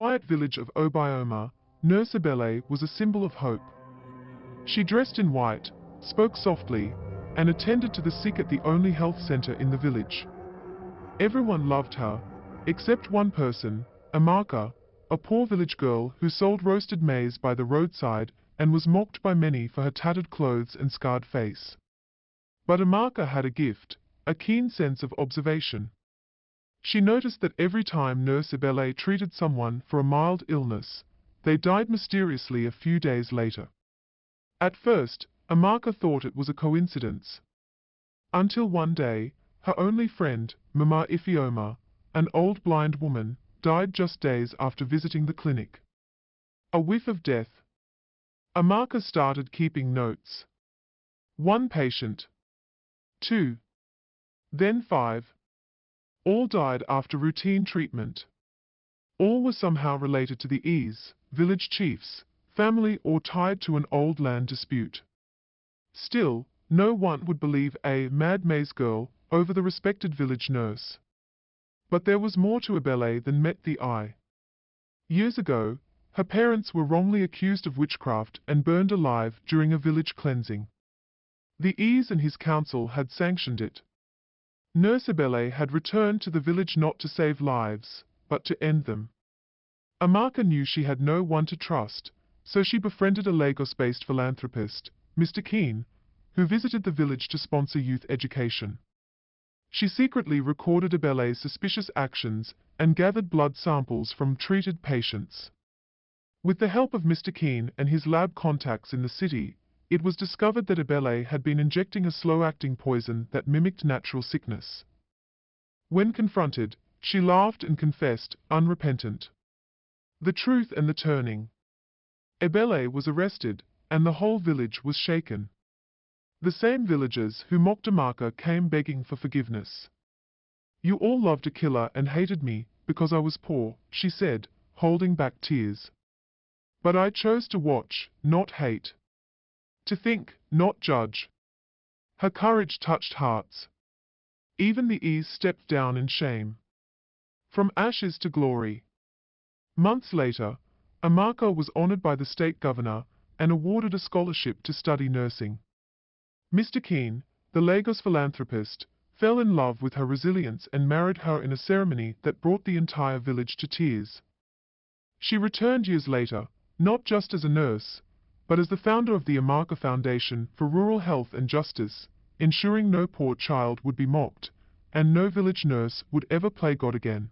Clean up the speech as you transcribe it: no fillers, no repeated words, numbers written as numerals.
quiet village of Obioma, Nurse Ebele was a symbol of hope. She dressed in white, spoke softly, and attended to the sick at the only health center in the village. Everyone loved her, except one person, Amaka, a poor village girl who sold roasted maize by the roadside and was mocked by many for her tattered clothes and scarred face. But Amaka had a gift, a keen sense of observation. She noticed that every time Nurse Ebele treated someone for a mild illness, they died mysteriously a few days later. At first, Amaka thought it was a coincidence. Until one day, her only friend, Mama Ifeoma, an old blind woman, died just days after visiting the clinic. A whiff of death. Amaka started keeping notes. 1 patient. 2. Then 5. All died after routine treatment. All were somehow related to the Ease, village chiefs, family or tied to an old land dispute. Still, no one would believe a mad maze girl over the respected village nurse. But there was more to Ebele than met the eye. Years ago, her parents were wrongly accused of witchcraft and burned alive during a village cleansing. The Ease and his council had sanctioned it. Nurse Ebele had returned to the village not to save lives, but to end them. Amaka knew she had no one to trust, so she befriended a Lagos-based philanthropist, Mr. Keane, who visited the village to sponsor youth education. She secretly recorded Ebele's suspicious actions and gathered blood samples from treated patients. With the help of Mr. Keane and his lab contacts in the city, it was discovered that Ebele had been injecting a slow-acting poison that mimicked natural sickness. When confronted, she laughed and confessed, unrepentant. The truth and the turning. Ebele was arrested, and the whole village was shaken. The same villagers who mocked Amaka came begging for forgiveness. "You all loved a killer and hated me because I was poor," she said, holding back tears. "But I chose to watch, not hate. To think, not judge." Her courage touched hearts. Even the Ease stepped down in shame. From ashes to glory. Months later, Amaka was honored by the state governor and awarded a scholarship to study nursing. Mr. Keane, the Lagos philanthropist, fell in love with her resilience and married her in a ceremony that brought the entire village to tears. She returned years later, not just as a nurse, but as the founder of the Amaka Foundation for Rural Health and Justice, ensuring no poor child would be mocked, and no village nurse would ever play God again.